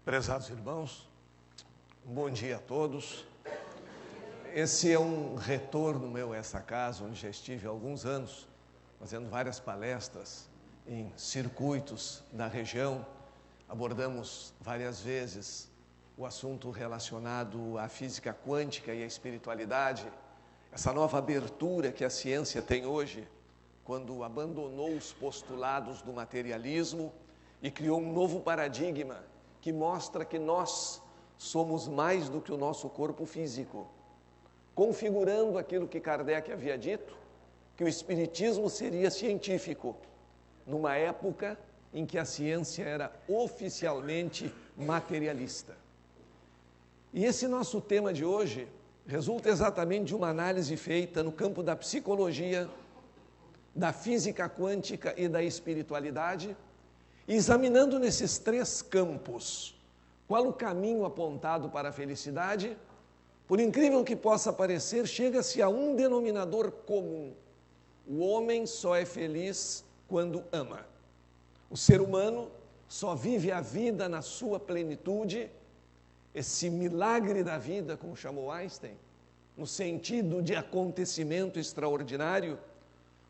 Prezados irmãos, bom dia a todos. Esse é um retorno meu a essa casa, onde já estive há alguns anos, fazendo várias palestras em circuitos da região. Abordamos várias vezes o assunto relacionado à física quântica e à espiritualidade, essa nova abertura que a ciência tem hoje, quando abandonou os postulados do materialismo e criou um novo paradigma que mostra que nós somos mais do que o nosso corpo físico, configurando aquilo que Kardec havia dito, que o espiritismo seria científico, numa época em que a ciência era oficialmente materialista. E esse nosso tema de hoje resulta exatamente de uma análise feita no campo da psicologia, da física quântica e da espiritualidade, e examinando nesses três campos qual o caminho apontado para a felicidade. Por incrível que possa parecer, chega-se a um denominador comum: o homem só é feliz quando ama. O ser humano só vive a vida na sua plenitude, esse milagre da vida, como chamou Einstein, no sentido de acontecimento extraordinário,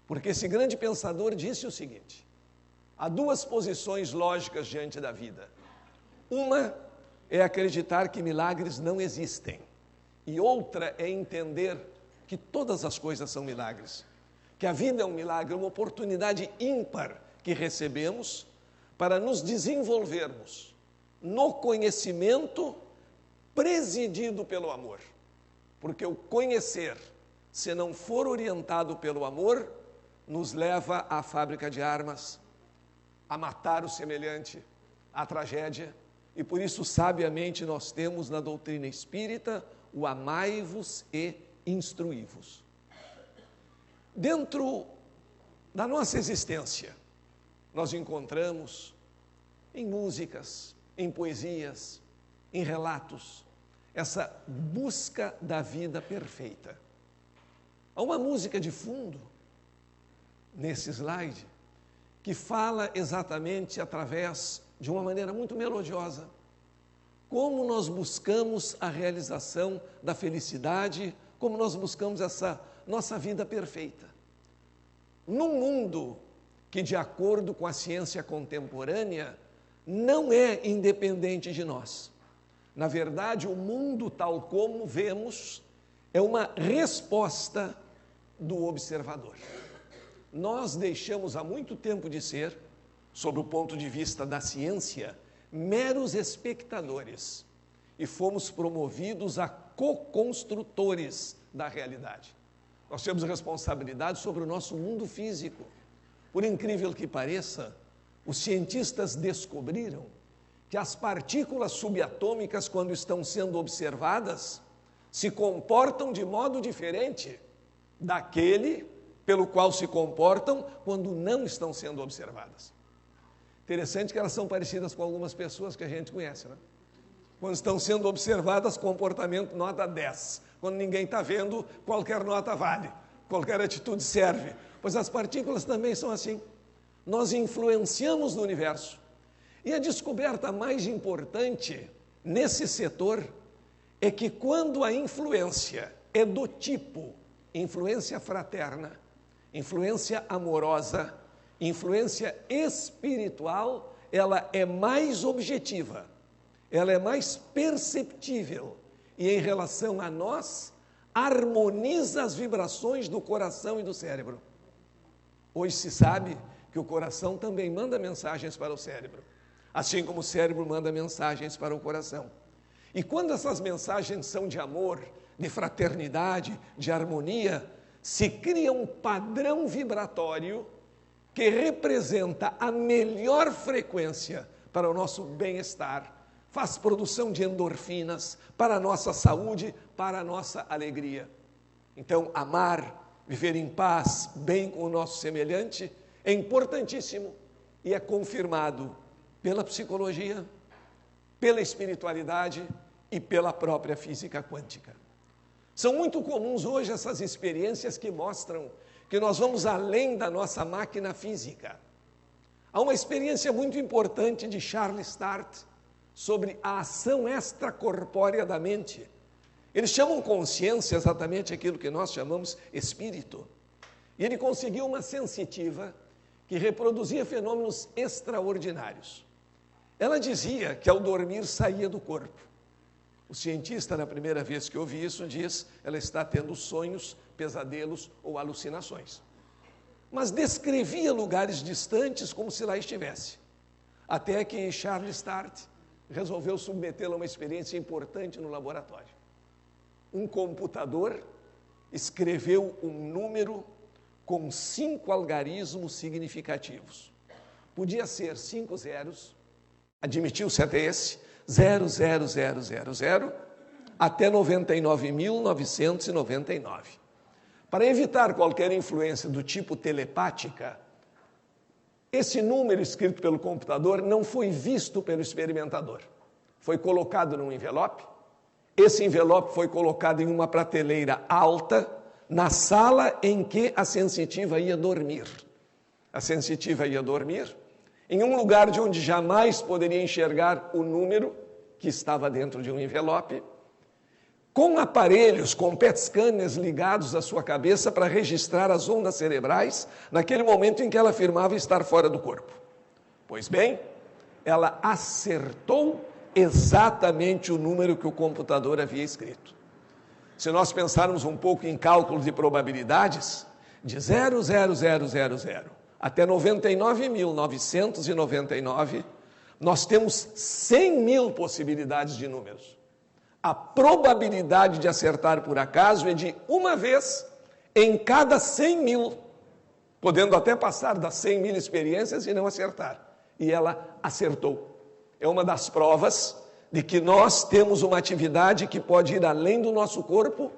porque esse grande pensador disse o seguinte: há duas posições lógicas diante da vida. Uma é acreditar que milagres não existem, e outra é entender que todas as coisas são milagres, que a vida é um milagre, uma oportunidade ímpar que recebemos para nos desenvolvermos no conhecimento presidido pelo amor. Porque o conhecer, se não for orientado pelo amor, nos leva à fábrica de armas, a matar o semelhante, à tragédia. E por isso, sabiamente, nós temos na doutrina espírita o amai-vos e instruí-vos. Dentro da nossa existência, nós encontramos em músicas, em poesias, em relatos, essa busca da vida perfeita. Há uma música de fundo, nesse slide, que fala exatamente através de uma maneira muito melodiosa como nós buscamos a realização da felicidade, como nós buscamos essa nossa vida perfeita. Num mundo que, de acordo com a ciência contemporânea, não é independente de nós. Na verdade, o mundo, tal como vemos, é uma resposta do observador. Nós deixamos há muito tempo de ser, sob o ponto de vista da ciência, meros espectadores e fomos promovidos a co-construtores da realidade. Nós temos responsabilidade sobre o nosso mundo físico. Por incrível que pareça, os cientistas descobriram que as partículas subatômicas, quando estão sendo observadas, se comportam de modo diferente daquele pelo qual se comportam quando não estão sendo observadas. Interessante que elas são parecidas com algumas pessoas que a gente conhece, né? Quando estão sendo observadas, comportamento nota 10. Quando ninguém está vendo, qualquer nota vale, qualquer atitude serve. Pois as partículas também são assim. Nós influenciamos no universo. E a descoberta mais importante nesse setor é que quando a influência é do tipo influência fraterna, influência amorosa, influência espiritual, ela é mais objetiva, ela é mais perceptível e, em relação a nós, harmoniza as vibrações do coração e do cérebro. Hoje se sabe que o coração também manda mensagens para o cérebro, assim como o cérebro manda mensagens para o coração. E quando essas mensagens são de amor, de fraternidade, de harmonia, se cria um padrão vibratório que representa a melhor frequência para o nosso bem-estar, faz produção de endorfinas para a nossa saúde, para a nossa alegria. Então, amar, viver em paz, bem com o nosso semelhante, é importantíssimo e é confirmado pela psicologia, pela espiritualidade e pela própria física quântica. São muito comuns hoje essas experiências que mostram que nós vamos além da nossa máquina física. Há uma experiência muito importante de Charles Start sobre a ação extracorpórea da mente. Eles chamam consciência exatamente aquilo que nós chamamos espírito. E ele conseguiu uma sensitiva que reproduzia fenômenos extraordinários. Ela dizia que ao dormir saía do corpo. O cientista, na primeira vez que ouvi isso, diz ela está tendo sonhos, pesadelos ou alucinações. Mas descrevia lugares distantes como se lá estivesse. Até que Charles Start resolveu submetê-la a uma experiência importante no laboratório. Um computador escreveu um número com 5 algarismos significativos. Podia ser 5 zeros, admitiu-se até esse, 00000, até 99.999. Para evitar qualquer influência do tipo telepática, esse número escrito pelo computador não foi visto pelo experimentador. Foi colocado num envelope. Esse envelope foi colocado em uma prateleira alta na sala em que a sensitiva ia dormir. A sensitiva ia dormir em um lugar de onde jamais poderia enxergar o número que estava dentro de um envelope, com aparelhos, com PET scanners ligados à sua cabeça para registrar as ondas cerebrais naquele momento em que ela afirmava estar fora do corpo. Pois bem, ela acertou exatamente o número que o computador havia escrito. Se nós pensarmos um pouco em cálculos de probabilidades, de 0,0000 até 99.999, nós temos 100.000 possibilidades de números. A probabilidade de acertar por acaso é de uma vez em cada 100.000, podendo até passar das 100.000 experiências e não acertar. E ela acertou. É uma das provas de que nós temos uma atividade que pode ir além do nosso corpo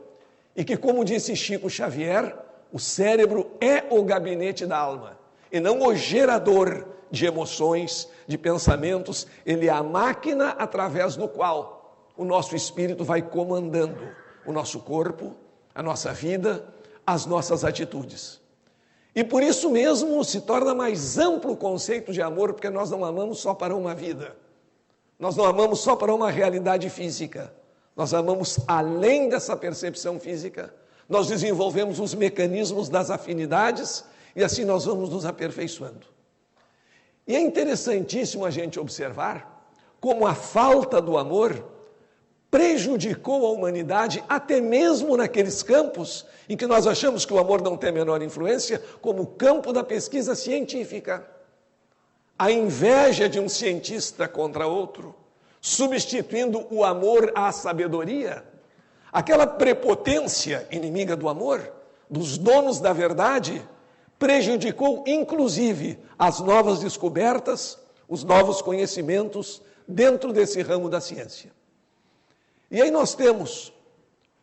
e que, como disse Chico Xavier, o cérebro é o gabinete da alma e não o gerador de emoções, de pensamentos. Ele é a máquina através do qual o nosso espírito vai comandando o nosso corpo, a nossa vida, as nossas atitudes. E por isso mesmo se torna mais amplo o conceito de amor, porque nós não amamos só para uma vida. Nós não amamos só para uma realidade física. Nós amamos além dessa percepção física. Nós desenvolvemos os mecanismos das afinidades e assim nós vamos nos aperfeiçoando. E é interessantíssimo a gente observar como a falta do amor prejudicou a humanidade até mesmo naqueles campos em que nós achamos que o amor não tem a menor influência, como o campo da pesquisa científica. A inveja de um cientista contra outro, substituindo o amor à sabedoria, aquela prepotência inimiga do amor, dos donos da verdade, prejudicou inclusive as novas descobertas, os novos conhecimentos dentro desse ramo da ciência. E aí nós temos,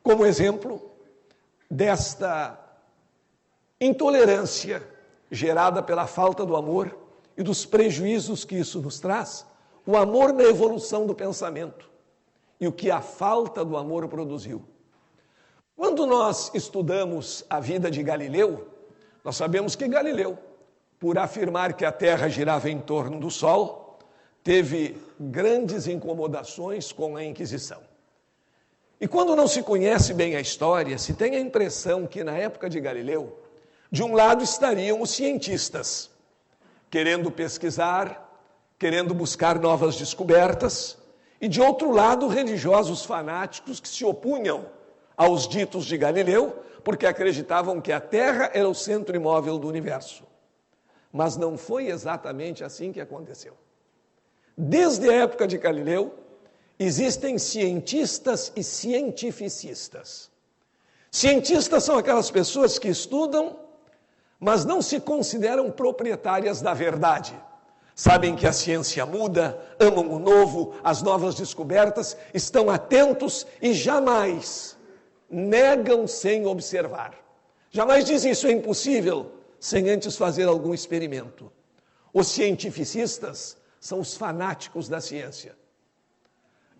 como exemplo desta intolerância gerada pela falta do amor e dos prejuízos que isso nos traz, o amor na evolução do pensamento e o que a falta do amor produziu. Quando nós estudamos a vida de Galileu, nós sabemos que Galileu, por afirmar que a Terra girava em torno do Sol, teve grandes incomodações com a Inquisição. E quando não se conhece bem a história, se tem a impressão que na época de Galileu, de um lado estariam os cientistas, querendo pesquisar, querendo buscar novas descobertas, e de outro lado, religiosos fanáticos que se opunham aos ditos de Galileu, porque acreditavam que a Terra era o centro imóvel do universo. Mas não foi exatamente assim que aconteceu. Desde a época de Galileu, existem cientistas e cientificistas. Cientistas são aquelas pessoas que estudam, mas não se consideram proprietárias da verdade. Sabem que a ciência muda, amam o novo, as novas descobertas, estão atentos e jamais negam sem observar. Jamais dizem isso é impossível, sem antes fazer algum experimento. Os cientificistas são os fanáticos da ciência.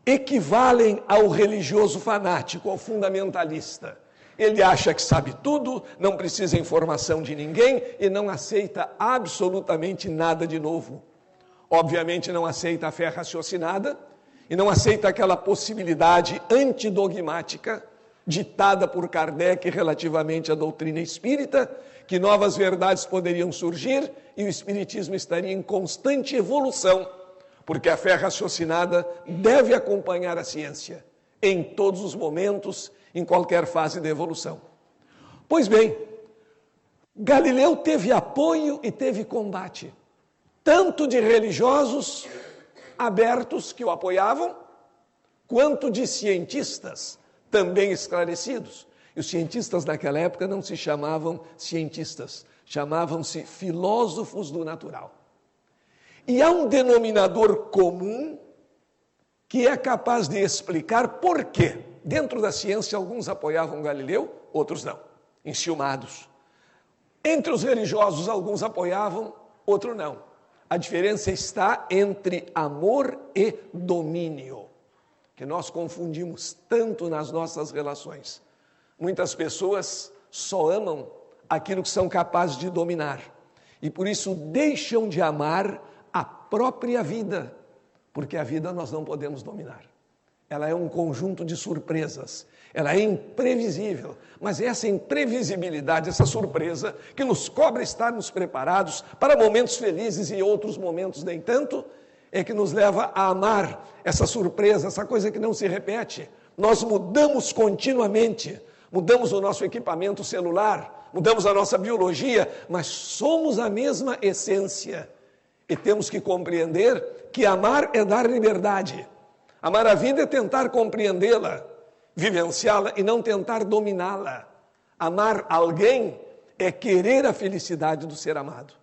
Equivalem ao religioso fanático, ao fundamentalista. Ele acha que sabe tudo, não precisa informação de ninguém e não aceita absolutamente nada de novo. Obviamente não aceita a fé raciocinada e não aceita aquela possibilidade antidogmática ditada por Kardec relativamente à doutrina espírita, que novas verdades poderiam surgir e o espiritismo estaria em constante evolução, porque a fé raciocinada deve acompanhar a ciência em todos os momentos, em qualquer fase da evolução. Pois bem, Galileu teve apoio e teve combate, tanto de religiosos abertos que o apoiavam, quanto de cientistas também esclarecidos. E os cientistas naquela época não se chamavam cientistas, chamavam-se filósofos do natural. E há um denominador comum que é capaz de explicar por quê. Dentro da ciência, alguns apoiavam Galileu, outros não, enciumados. Entre os religiosos, alguns apoiavam, outros não. A diferença está entre amor e domínio, que nós confundimos tanto nas nossas relações. Muitas pessoas só amam aquilo que são capazes de dominar e por isso deixam de amar a própria vida, porque a vida nós não podemos dominar. Ela é um conjunto de surpresas, ela é imprevisível, mas essa imprevisibilidade, essa surpresa que nos cobra estarmos preparados para momentos felizes e outros momentos nem tanto, é que nos leva a amar essa surpresa, essa coisa que não se repete. Nós mudamos continuamente, mudamos o nosso equipamento celular, mudamos a nossa biologia, mas somos a mesma essência. E temos que compreender que amar é dar liberdade. Amar a vida é tentar compreendê-la, vivenciá-la e não tentar dominá-la. Amar alguém é querer a felicidade do ser amado.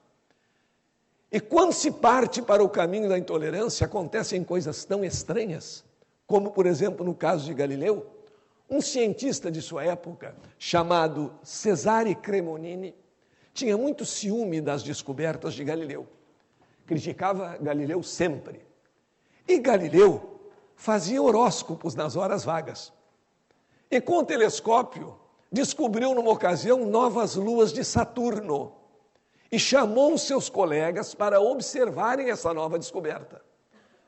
E quando se parte para o caminho da intolerância, acontecem coisas tão estranhas, como, por exemplo, no caso de Galileu, um cientista de sua época, chamado Cesare Cremonini, tinha muito ciúme das descobertas de Galileu. Criticava Galileu sempre. E Galileu fazia horóscopos nas horas vagas. E com o telescópio, descobriu numa ocasião novas luas de Saturno e chamou os seus colegas para observarem essa nova descoberta.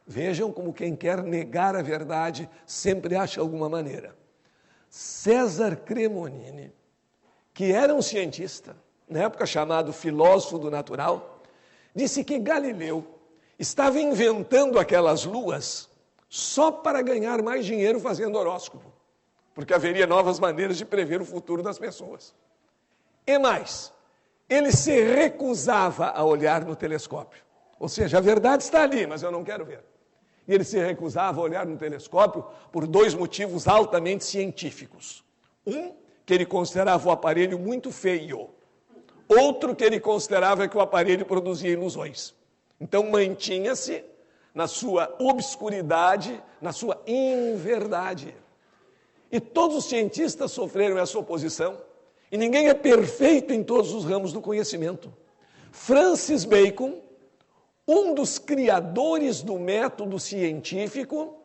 Vejam como quem quer negar a verdade sempre acha alguma maneira. Cesare Cremonini, que era um cientista, na época chamado filósofo do natural, disse que Galileu estava inventando aquelas luas só para ganhar mais dinheiro fazendo horóscopo, porque haveria novas maneiras de prever o futuro das pessoas. E mais, ele se recusava a olhar no telescópio. Ou seja, a verdade está ali, mas eu não quero ver. E ele se recusava a olhar no telescópio por dois motivos altamente científicos. Um, que ele considerava o aparelho muito feio. Outro, que ele considerava que o aparelho produzia ilusões. Então, mantinha-se na sua obscuridade, na sua inverdade. E todos os cientistas sofreram essa oposição. E ninguém é perfeito em todos os ramos do conhecimento. Francis Bacon, um dos criadores do método científico,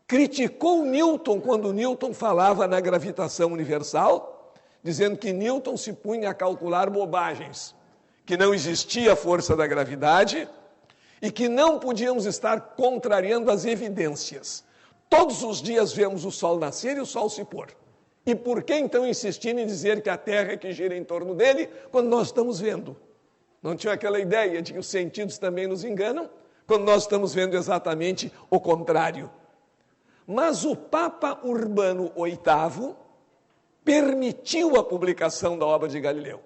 criticou Newton quando Newton falava na gravitação universal, dizendo que Newton se punha a calcular bobagens, que não existia a força da gravidade e que não podíamos estar contrariando as evidências. Todos os dias vemos o sol nascer e o sol se pôr. E por que então insistir em dizer que a Terra é que gira em torno dele quando nós estamos vendo? Não tinha aquela ideia de que os sentidos também nos enganam quando nós estamos vendo exatamente o contrário. Mas o Papa Urbano VIII permitiu a publicação da obra de Galileu.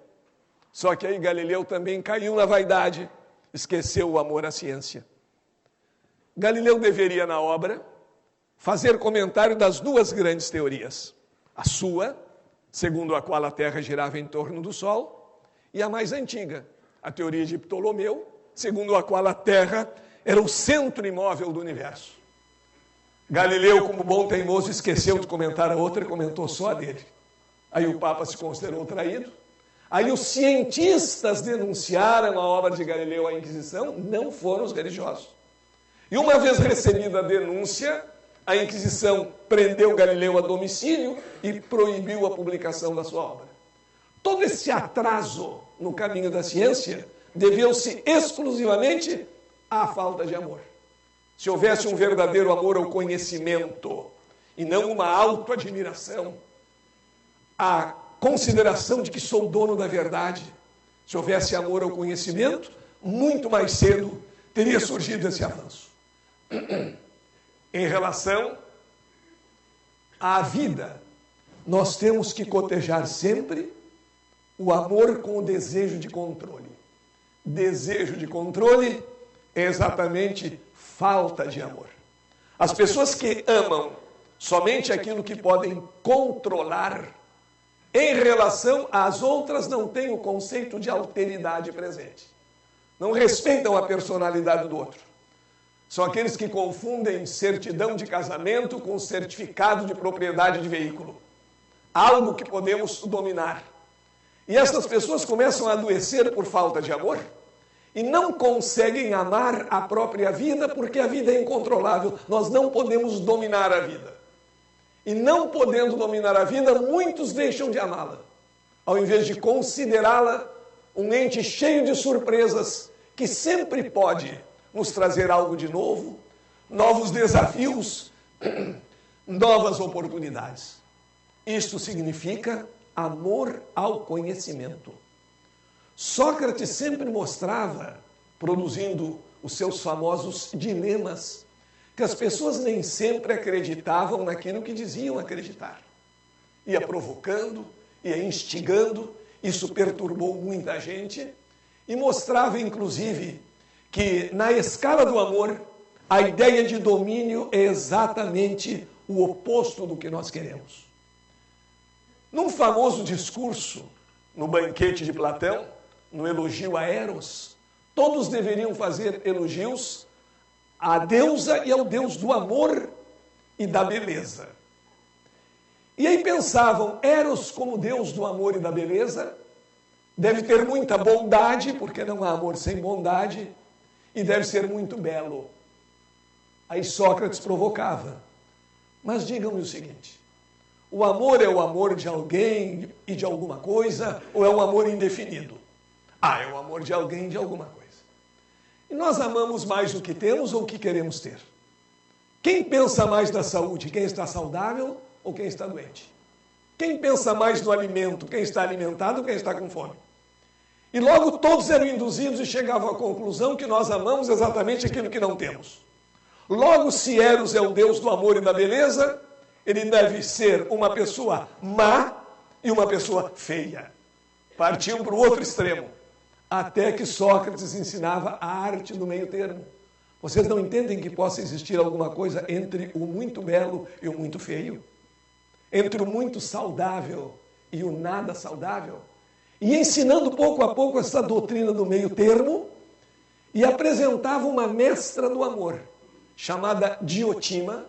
Só que aí Galileu também caiu na vaidade, esqueceu o amor à ciência. Galileu deveria, na obra, fazer comentário das duas grandes teorias. A sua, segundo a qual a Terra girava em torno do Sol, e a mais antiga, a teoria de Ptolomeu, segundo a qual a Terra era o centro imóvel do universo. Galileu, como bom teimoso, esqueceu de comentar a outra e comentou só a dele. Aí o Papa se considerou traído. Aí os cientistas denunciaram a obra de Galileu à Inquisição, não foram os religiosos. E uma vez recebida a denúncia, a Inquisição prendeu Galileu a domicílio e proibiu a publicação da sua obra. Todo esse atraso no caminho da ciência deveu-se exclusivamente à falta de amor. se houvesse um verdadeiro amor ao conhecimento e não uma autoadmiração, a consideração de que sou dono da verdade, se houvesse amor ao conhecimento, muito mais cedo teria surgido esse avanço. Em relação à vida, nós temos que cotejar sempre o amor com o desejo de controle. Desejo de controle é exatamente falta de amor. As pessoas que amam somente aquilo que podem controlar, em relação às outras, não têm o conceito de alteridade presente. Não respeitam a personalidade do outro. São aqueles que confundem certidão de casamento com certificado de propriedade de veículo. Algo que podemos dominar. E essas pessoas começam a adoecer por falta de amor e não conseguem amar a própria vida porque a vida é incontrolável. Nós não podemos dominar a vida. E não podendo dominar a vida, muitos deixam de amá-la, ao invés de considerá-la um ente cheio de surpresas que sempre pode nos trazer algo de novo, novos desafios, novas oportunidades. Isto significa amor ao conhecimento. Sócrates sempre mostrava, produzindo os seus famosos dilemas, que as pessoas nem sempre acreditavam naquilo que diziam acreditar. Ia provocando, ia instigando, isso perturbou muita gente e mostrava, inclusive, que na escala do amor, a ideia de domínio é exatamente o oposto do que nós queremos. Num famoso discurso, no banquete de Platão, no elogio a Eros, todos deveriam fazer elogios à deusa e ao deus do amor e da beleza. E aí pensavam, Eros como deus do amor e da beleza, deve ter muita bondade, porque não há amor sem bondade, e deve ser muito belo. Aí Sócrates provocava, mas digam-me o seguinte, o amor é o amor de alguém e de alguma coisa, ou é um amor indefinido? É o amor de alguém e de alguma coisa. E nós amamos mais o que temos ou o que queremos ter? Quem pensa mais na saúde? Quem está saudável ou quem está doente? Quem pensa mais no alimento? Quem está alimentado ou quem está com fome? E logo todos eram induzidos e chegavam à conclusão que nós amamos exatamente aquilo que não temos. Logo, se Eros é o deus do amor e da beleza, ele deve ser uma pessoa má e uma pessoa feia. Partiam para o outro extremo. Até que Sócrates ensinava a arte do meio termo. Vocês não entendem que possa existir alguma coisa entre o muito belo e o muito feio? Entre o muito saudável e o nada saudável? E ensinando pouco a pouco essa doutrina do meio termo, e apresentava uma mestra do amor, chamada Diotima,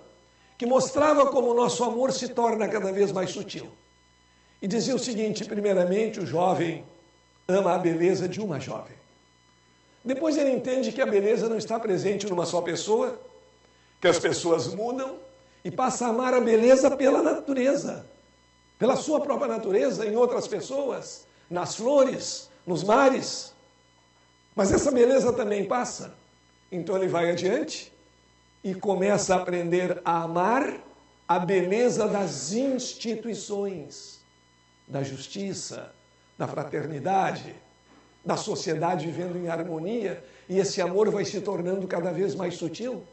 que mostrava como o nosso amor se torna cada vez mais sutil. E dizia o seguinte, primeiramente, o jovem ama a beleza de uma jovem. Depois ele entende que a beleza não está presente numa só pessoa, que as pessoas mudam e passa a amar a beleza pela natureza, pela sua própria natureza, em outras pessoas, nas flores, nos mares. Mas essa beleza também passa. Então ele vai adiante e começa a aprender a amar a beleza das instituições, da justiça, da fraternidade, da sociedade vivendo em harmonia, e esse amor vai se tornando cada vez mais sutil.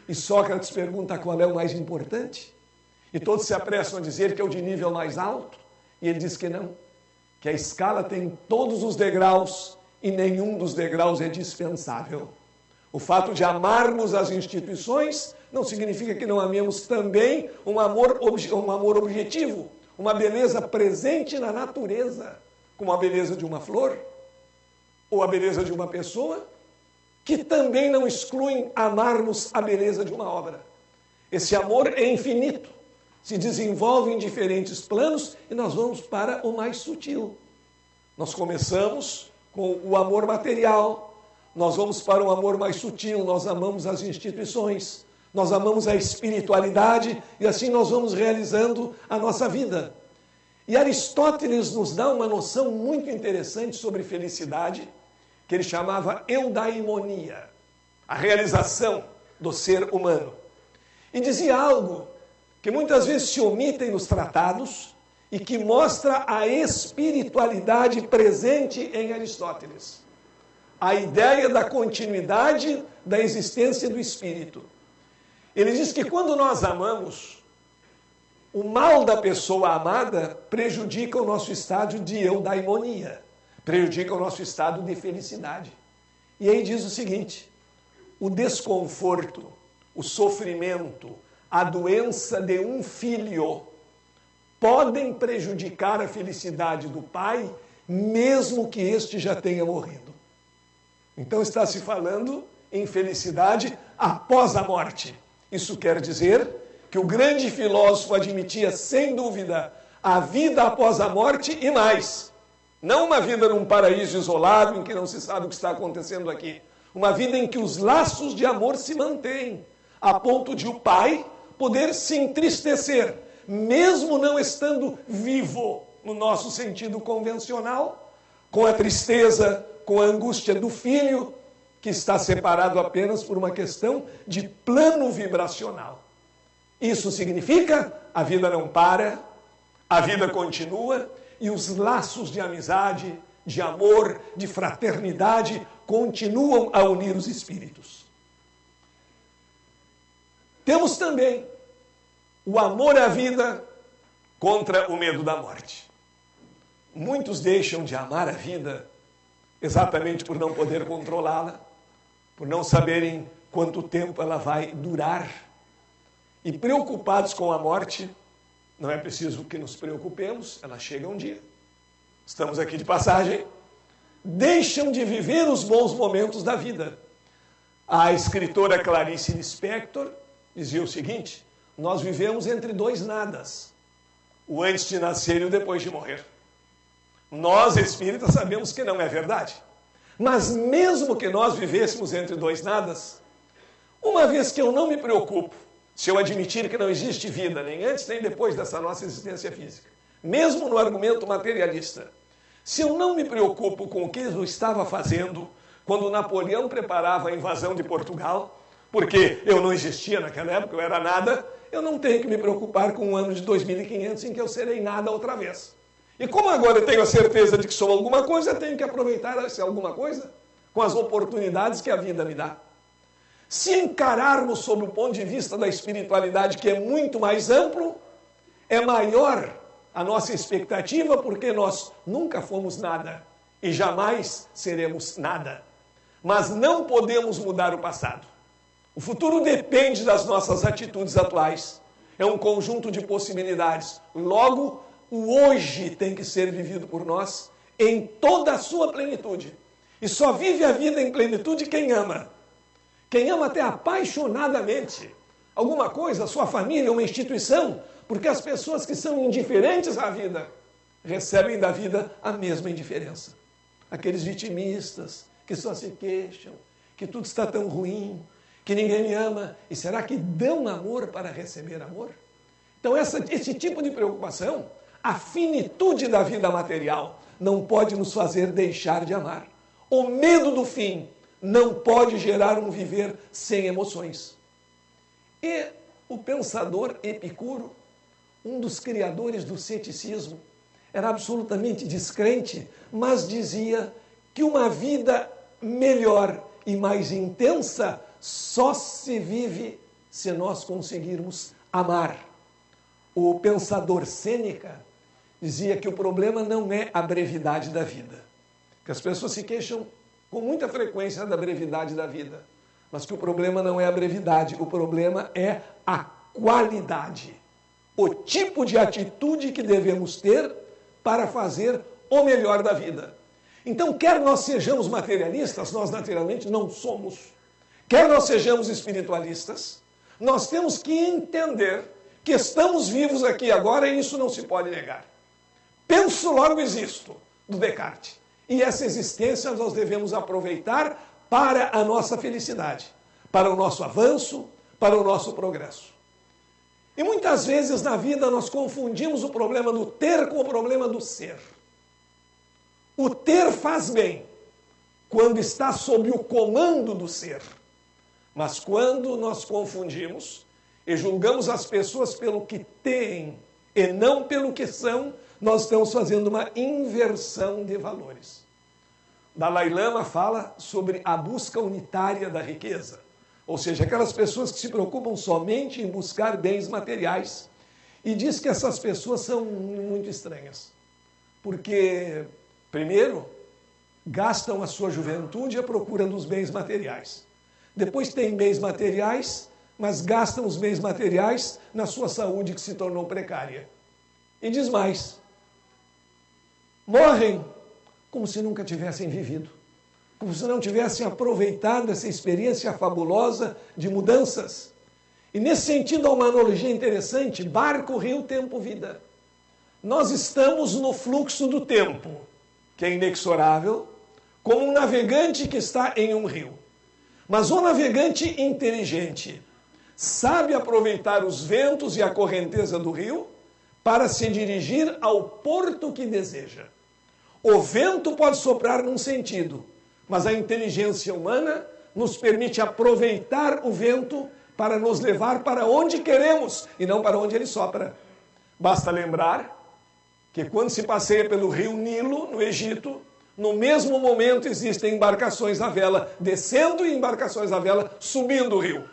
E Sócrates pergunta qual é o mais importante, e todos se apressam a dizer que é o de nível mais alto, e ele diz que não, que a escala tem todos os degraus e nenhum dos degraus é dispensável. O fato de amarmos as instituições não significa que não amemos também um amor objetivo, uma beleza presente na natureza, como a beleza de uma flor ou a beleza de uma pessoa, que também não excluem amarmos a beleza de uma obra. Esse amor é infinito, se desenvolve em diferentes planos e nós vamos para o mais sutil. Nós começamos com o amor material, nós vamos para um amor mais sutil, nós amamos as instituições, nós amamos a espiritualidade e assim nós vamos realizando a nossa vida. E Aristóteles nos dá uma noção muito interessante sobre felicidade, que ele chamava eudaimonia, a realização do ser humano. E dizia algo que muitas vezes se omitem nos tratados e que mostra a espiritualidade presente em Aristóteles. A ideia da continuidade da existência do espírito. Ele diz que quando nós amamos, o mal da pessoa amada prejudica o nosso estado de eudaimonia, prejudica o nosso estado de felicidade. E aí diz o seguinte: o desconforto, o sofrimento, a doença de um filho podem prejudicar a felicidade do pai, mesmo que este já tenha morrido. Então está se falando em felicidade após a morte. Isso quer dizer que o grande filósofo admitia, sem dúvida, a vida após a morte e mais. Não uma vida num paraíso isolado em que não se sabe o que está acontecendo aqui. Uma vida em que os laços de amor se mantêm, a ponto de o pai poder se entristecer, mesmo não estando vivo no nosso sentido convencional, com a tristeza, com a angústia do filho, que está separado apenas por uma questão de plano vibracional. Isso significa a vida não para, a vida continua e os laços de amizade, de amor, de fraternidade continuam a unir os espíritos. Temos também o amor à vida contra o medo da morte. Muitos deixam de amar a vida exatamente por não poder controlá-la, por não saberem quanto tempo ela vai durar. E preocupados com a morte, não é preciso que nos preocupemos, ela chega um dia. Estamos aqui de passagem. Deixam de viver os bons momentos da vida. A escritora Clarice Lispector dizia o seguinte: nós vivemos entre dois nadas, o antes de nascer e o depois de morrer. Nós, espíritas, sabemos que não é verdade. Mas mesmo que nós vivêssemos entre dois nadas, uma vez que eu não me preocupo, se eu admitir que não existe vida, nem antes nem depois dessa nossa existência física, mesmo no argumento materialista, se eu não me preocupo com o que eu estava fazendo quando Napoleão preparava a invasão de Portugal, porque eu não existia naquela época, eu era nada, eu não tenho que me preocupar com o ano de 2500 em que eu serei nada outra vez. E como agora eu tenho a certeza de que sou alguma coisa, eu tenho que aproveitar essa alguma coisa com as oportunidades que a vida me dá. Se encararmos sob o ponto de vista da espiritualidade, que é muito mais amplo, é maior a nossa expectativa, porque nós nunca fomos nada e jamais seremos nada. Mas não podemos mudar o passado. O futuro depende das nossas atitudes atuais. É um conjunto de possibilidades. Logo, o hoje tem que ser vivido por nós em toda a sua plenitude. E só vive a vida em plenitude quem ama. Quem ama até apaixonadamente alguma coisa, sua família, uma instituição, porque as pessoas que são indiferentes à vida recebem da vida a mesma indiferença. Aqueles vitimistas que só se queixam, que tudo está tão ruim, que ninguém me ama. E será que dão amor para receber amor? Então esse tipo de preocupação, a finitude da vida material, não pode nos fazer deixar de amar. O medo do fim não pode gerar um viver sem emoções. E o pensador Epicuro, um dos criadores do ceticismo, era absolutamente descrente, mas dizia que uma vida melhor e mais intensa só se vive se nós conseguirmos amar. O pensador Sêneca dizia que o problema não é a brevidade da vida, que as pessoas se queixam com muita frequência da brevidade da vida, mas que o problema não é a brevidade, o problema é a qualidade, o tipo de atitude que devemos ter para fazer o melhor da vida. Então, quer nós sejamos materialistas, nós naturalmente não somos, quer nós sejamos espiritualistas, nós temos que entender que estamos vivos aqui agora e isso não se pode negar. Penso, logo existo, do Descartes. E essa existência nós devemos aproveitar para a nossa felicidade, para o nosso avanço, para o nosso progresso. E muitas vezes na vida nós confundimos o problema do ter com o problema do ser. O ter faz bem quando está sob o comando do ser. Mas quando nós confundimos e julgamos as pessoas pelo que têm e não pelo que são, nós estamos fazendo uma inversão de valores. Dalai Lama fala sobre a busca unitária da riqueza, ou seja, aquelas pessoas que se preocupam somente em buscar bens materiais, e diz que essas pessoas são muito estranhas, porque, primeiro, gastam a sua juventude à procura dos bens materiais. Depois têm bens materiais, mas gastam os bens materiais na sua saúde que se tornou precária. E diz mais, morrem como se nunca tivessem vivido, como se não tivessem aproveitado essa experiência fabulosa de mudanças. E nesse sentido há uma analogia interessante, barco, rio, tempo, vida. Nós estamos no fluxo do tempo, que é inexorável, como um navegante que está em um rio. Mas o navegante inteligente sabe aproveitar os ventos e a correnteza do rio para se dirigir ao porto que deseja. O vento pode soprar num sentido, mas a inteligência humana nos permite aproveitar o vento para nos levar para onde queremos e não para onde ele sopra. Basta lembrar que quando se passeia pelo rio Nilo, no Egito, no mesmo momento existem embarcações à vela descendo e embarcações à vela subindo o rio,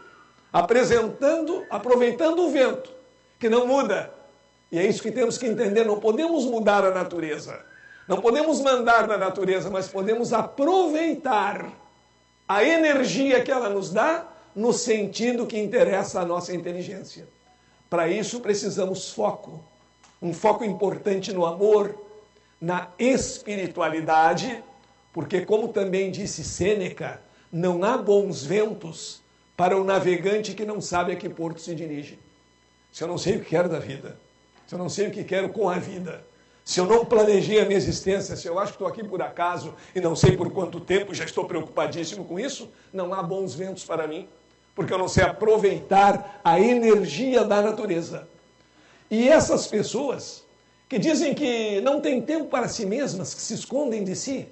aproveitando o vento, que não muda. E é isso que temos que entender, não podemos mudar a natureza, não podemos mandar na natureza, mas podemos aproveitar a energia que ela nos dá no sentido que interessa à nossa inteligência. Para isso precisamos foco, um foco importante no amor, na espiritualidade, porque como também disse Sêneca, não há bons ventos para o navegante que não sabe a que porto se dirige. Se eu não sei o que quero da vida, se eu não sei o que quero com a vida, se eu não planejei a minha existência, se eu acho que estou aqui por acaso e não sei por quanto tempo, já estou preocupadíssimo com isso, não há bons ventos para mim, porque eu não sei aproveitar a energia da natureza. E essas pessoas que dizem que não têm tempo para si mesmas, que se escondem de si,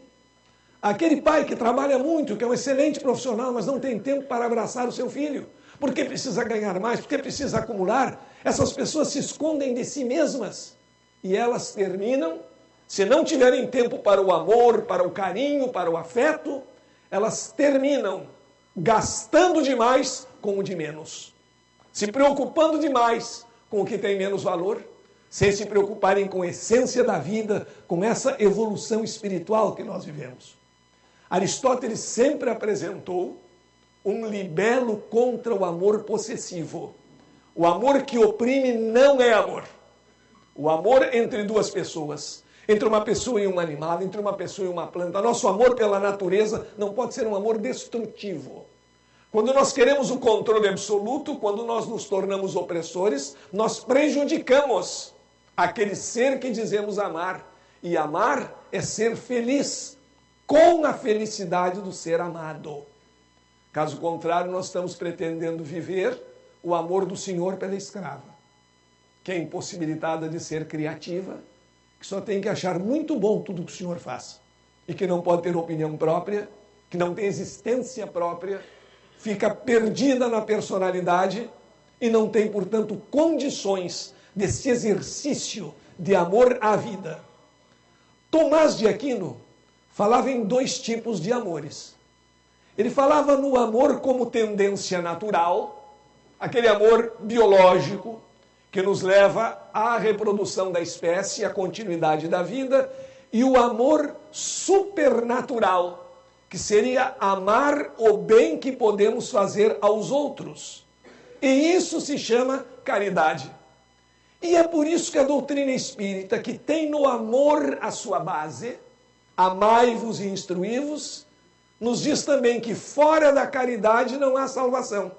aquele pai que trabalha muito, que é um excelente profissional, mas não tem tempo para abraçar o seu filho, porque precisa ganhar mais, porque precisa acumular, essas pessoas se escondem de si mesmas e elas terminam, se não tiverem tempo para o amor, para o carinho, para o afeto, elas terminam gastando demais com o de menos, se preocupando demais com o que tem menos valor, sem se preocuparem com a essência da vida, com essa evolução espiritual que nós vivemos. Aristóteles sempre apresentou um libelo contra o amor possessivo. O amor que oprime não é amor. O amor entre duas pessoas, entre uma pessoa e um animal, entre uma pessoa e uma planta. Nosso amor pela natureza não pode ser um amor destrutivo. Quando nós queremos o controle absoluto, quando nós nos tornamos opressores, nós prejudicamos aquele ser que dizemos amar. E amar é ser feliz, com a felicidade do ser amado. Caso contrário, nós estamos pretendendo viver o amor do Senhor pela escrava, que é impossibilitada de ser criativa, que só tem que achar muito bom tudo que o Senhor faz, e que não pode ter opinião própria, que não tem existência própria, fica perdida na personalidade e não tem, portanto, condições desse exercício de amor à vida. Tomás de Aquino falava em dois tipos de amores. Ele falava no amor como tendência natural, aquele amor biológico que nos leva à reprodução da espécie, à continuidade da vida, e o amor supernatural, que seria amar o bem que podemos fazer aos outros. E isso se chama caridade. E é por isso que a doutrina espírita, que tem no amor a sua base, amai-vos e instruí-vos, nos diz também que fora da caridade não há salvação.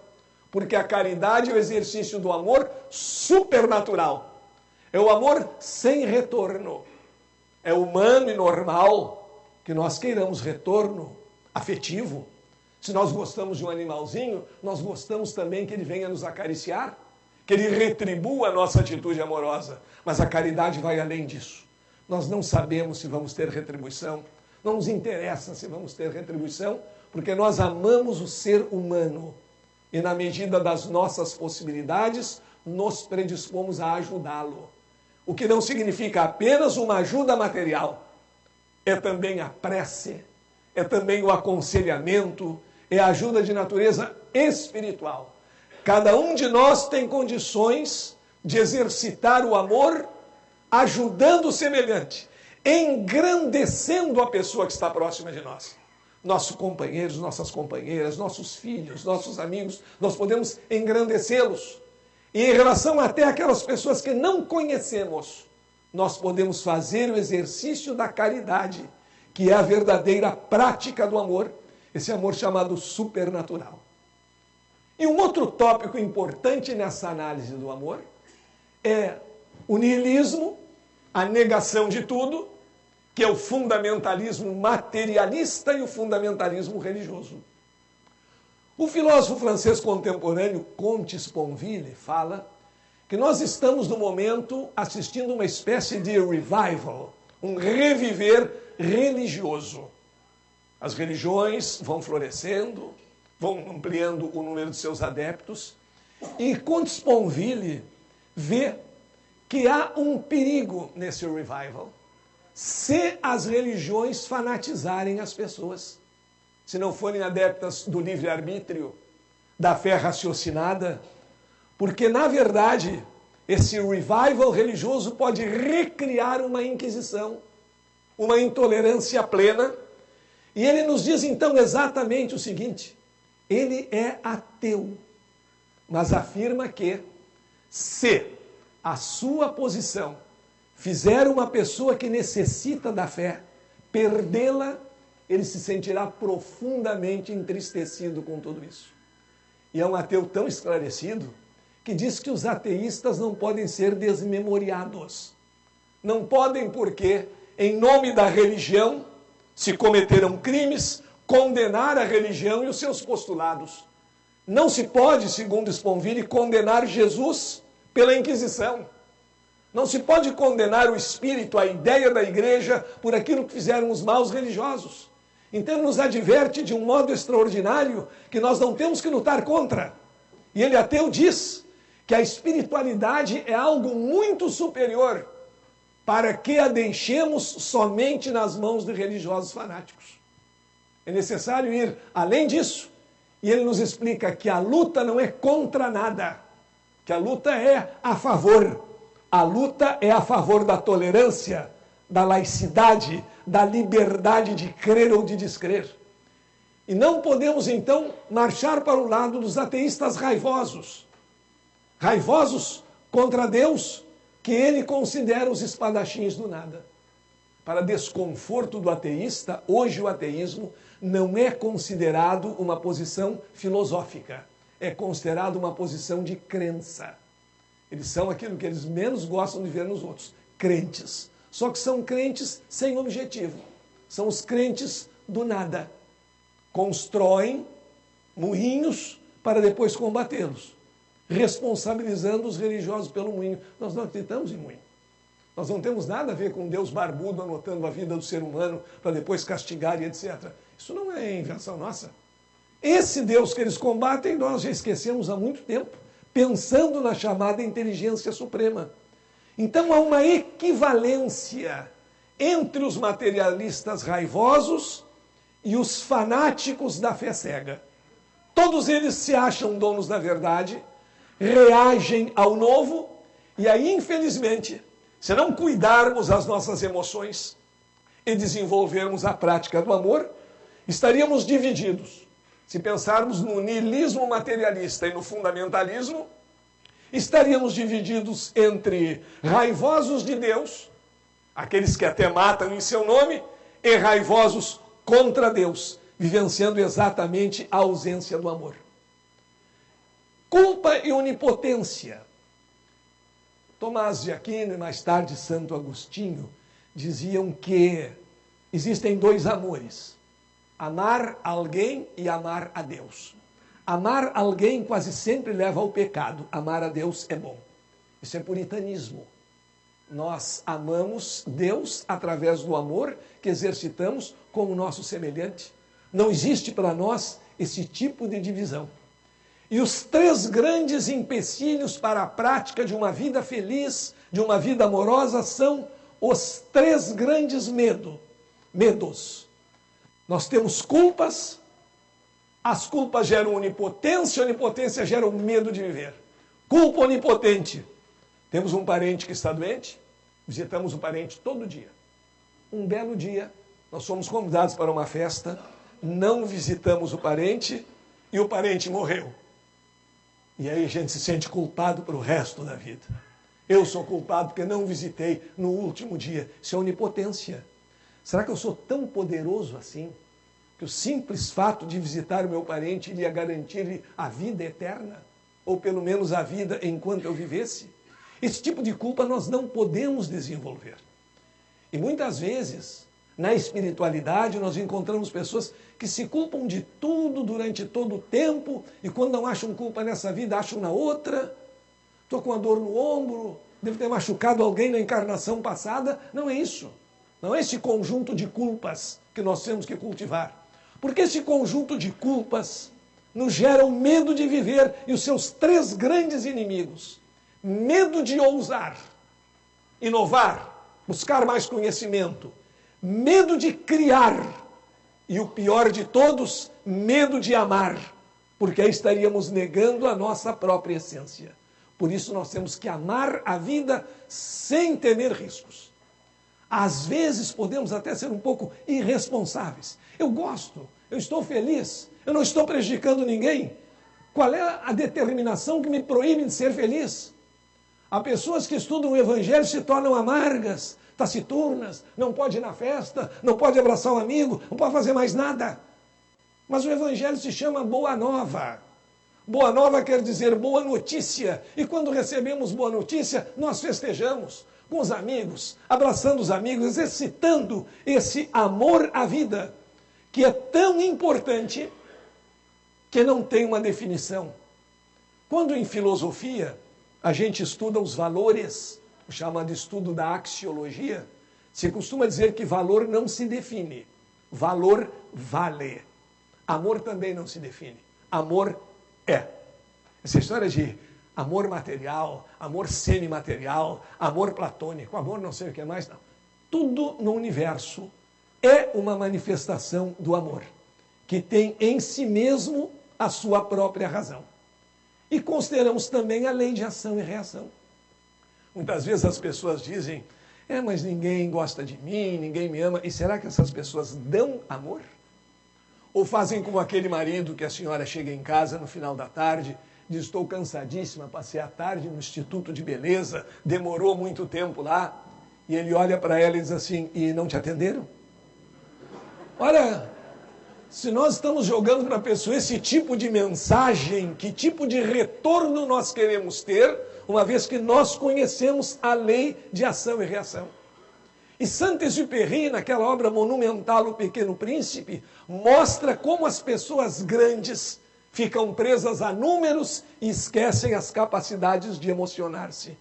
Porque a caridade é o exercício do amor supernatural. É o amor sem retorno. É humano e normal que nós queiramos retorno afetivo. Se nós gostamos de um animalzinho, nós gostamos também que ele venha nos acariciar, que ele retribua a nossa atitude amorosa. Mas a caridade vai além disso. Nós não sabemos se vamos ter retribuição, não nos interessa se vamos ter retribuição, porque nós amamos o ser humano e, na medida das nossas possibilidades, nos predispomos a ajudá-lo. O que não significa apenas uma ajuda material, é também a prece, é também o aconselhamento, é a ajuda de natureza espiritual. Cada um de nós tem condições de exercitar o amor, ajudando o semelhante, engrandecendo a pessoa que está próxima de nós. Nossos companheiros, nossas companheiras, nossos filhos, nossos amigos, nós podemos engrandecê-los. E em relação até aquelas pessoas que não conhecemos, nós podemos fazer o exercício da caridade, que é a verdadeira prática do amor, esse amor chamado supernatural. E um outro tópico importante nessa análise do amor é o niilismo, a negação de tudo, que é o fundamentalismo materialista e o fundamentalismo religioso. O filósofo francês contemporâneo Comte Sponville fala que nós estamos no momento assistindo uma espécie de revival, um reviver religioso. As religiões vão florescendo, vão ampliando o número de seus adeptos, e Comte Sponville vê que há um perigo nesse revival, se as religiões fanatizarem as pessoas, se não forem adeptas do livre-arbítrio, da fé raciocinada, porque, na verdade, esse revival religioso pode recriar uma inquisição, uma intolerância plena, e ele nos diz, então, exatamente o seguinte: ele é ateu, mas afirma que, se a sua posição fizer uma pessoa que necessita da fé perdê-la, ele se sentirá profundamente entristecido com tudo isso. E é um ateu tão esclarecido que diz que os ateístas não podem ser desmemoriados. Não podem porque, em nome da religião, se cometeram crimes, condenar a religião e os seus postulados. Não se pode, segundo Sponville, condenar Jesus pela Inquisição. Não se pode condenar o espírito, a ideia da igreja, por aquilo que fizeram os maus religiosos. Então ele nos adverte de um modo extraordinário que nós não temos que lutar contra. E ele ateu diz que a espiritualidade é algo muito superior para que a deixemos somente nas mãos de religiosos fanáticos. É necessário ir além disso. E ele nos explica que a luta não é contra nada, que a luta é a favor. A luta é a favor da tolerância, da laicidade, da liberdade de crer ou de descrer. E não podemos, então, marchar para o lado dos ateístas raivosos. Raivosos contra Deus, que ele considera os espadachins do nada. Para desconforto do ateísta, hoje o ateísmo não é considerado uma posição filosófica. É considerado uma posição de crença. Eles são aquilo que eles menos gostam de ver nos outros, crentes. Só que são crentes sem objetivo. São os crentes do nada. Constroem moinhos para depois combatê-los, responsabilizando os religiosos pelo moinho. Nós não acreditamos em moinho. Nós não temos nada a ver com Deus barbudo anotando a vida do ser humano para depois castigar e etc. Isso não é invenção nossa. Esse Deus que eles combatem, nós já esquecemos há muito tempo, pensando na chamada inteligência suprema. Então há uma equivalência entre os materialistas raivosos e os fanáticos da fé cega. Todos eles se acham donos da verdade, reagem ao novo, e aí, infelizmente, se não cuidarmos as nossas emoções e desenvolvermos a prática do amor, estaríamos divididos. Se pensarmos no niilismo materialista e no fundamentalismo, estaríamos divididos entre raivosos de Deus, aqueles que até matam em seu nome, e raivosos contra Deus, vivenciando exatamente a ausência do amor. Culpa e onipotência. Tomás de Aquino e mais tarde Santo Agostinho diziam que existem dois amores: amar alguém e amar a Deus. Amar alguém quase sempre leva ao pecado, amar a Deus é bom. Isso é puritanismo. Nós amamos Deus através do amor que exercitamos como nosso semelhante. Não existe para nós esse tipo de divisão. E os 3 grandes empecilhos para a prática de uma vida feliz, de uma vida amorosa, são os 3 grandes medos. Nós temos culpas, as culpas geram onipotência, a onipotência gera o medo de viver. Culpa onipotente. Temos um parente que está doente, visitamos o parente todo dia. Um belo dia, nós fomos convidados para uma festa, não visitamos o parente e o parente morreu. E aí a gente se sente culpado para o resto da vida. Eu sou culpado porque não visitei no último dia. Isso é onipotência. Será que eu sou tão poderoso assim, que o simples fato de visitar o meu parente iria garantir-lhe a vida eterna? Ou pelo menos a vida enquanto eu vivesse? Esse tipo de culpa nós não podemos desenvolver. E muitas vezes, na espiritualidade, nós encontramos pessoas que se culpam de tudo durante todo o tempo, e quando não acham culpa nessa vida, acham na outra. Estou com uma dor no ombro, devo ter machucado alguém na encarnação passada. Não é isso. Não é esse conjunto de culpas que nós temos que cultivar. Porque esse conjunto de culpas nos gera o medo de viver e os seus 3 grandes inimigos. Medo de ousar, inovar, buscar mais conhecimento. Medo de criar. E o pior de todos, medo de amar. Porque aí estaríamos negando a nossa própria essência. Por isso nós temos que amar a vida sem temer riscos. Às vezes podemos até ser um pouco irresponsáveis. Eu gosto, eu estou feliz, eu não estou prejudicando ninguém. Qual é a determinação que me proíbe de ser feliz? Há pessoas que estudam o Evangelho e se tornam amargas, taciturnas, não pode ir na festa, não pode abraçar um amigo, não pode fazer mais nada. Mas o Evangelho se chama Boa Nova. Boa Nova quer dizer boa notícia. E quando recebemos boa notícia, nós festejamos com os amigos, abraçando os amigos, exercitando esse amor à vida, que é tão importante que não tem uma definição. Quando em filosofia a gente estuda os valores, o chamado estudo da axiologia, se costuma dizer que valor não se define, valor vale. Amor também não se define, amor é. Essa história de amor material, amor semimaterial, amor platônico, amor não sei o que mais, não. Tudo no universo é uma manifestação do amor, que tem em si mesmo a sua própria razão. E consideramos também a lei de ação e reação. Muitas vezes as pessoas dizem, mas ninguém gosta de mim, ninguém me ama. E será que essas pessoas dão amor? Ou fazem como aquele marido que a senhora chega em casa no final da tarde, diz, estou cansadíssima, passei a tarde no Instituto de Beleza, demorou muito tempo lá, e ele olha para ela e diz assim, e não te atenderam? Olha, se nós estamos jogando para a pessoa esse tipo de mensagem, que tipo de retorno nós queremos ter, uma vez que nós conhecemos a lei de ação e reação. E Saint-Exupéry, naquela obra monumental, O Pequeno Príncipe, mostra como as pessoas grandes ficam presas a números e esquecem as capacidades de emocionar-se.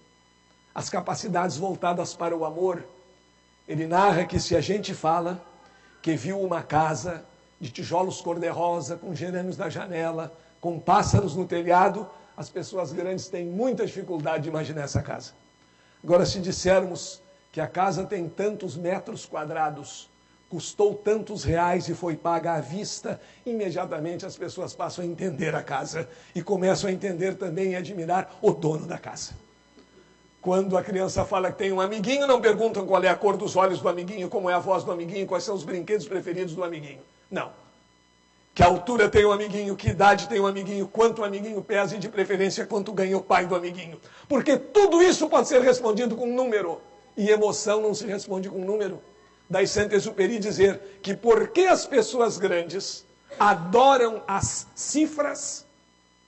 As capacidades voltadas para o amor. Ele narra que se a gente fala que viu uma casa de tijolos cor-de-rosa, com gerânios na janela, com pássaros no telhado, as pessoas grandes têm muita dificuldade de imaginar essa casa. Agora, se dissermos que a casa tem tantos metros quadrados, custou tantos reais e foi paga à vista, imediatamente as pessoas passam a entender a casa e começam a entender também e admirar o dono da casa. Quando a criança fala que tem um amiguinho, não perguntam qual é a cor dos olhos do amiguinho, como é a voz do amiguinho, quais são os brinquedos preferidos do amiguinho. Não. Que altura tem o amiguinho, que idade tem o amiguinho, quanto o amiguinho pesa e de preferência quanto ganha o pai do amiguinho. Porque tudo isso pode ser respondido com número. E emoção não se responde com número. Daí Saint-Exupéry dizer que porque as pessoas grandes adoram as cifras,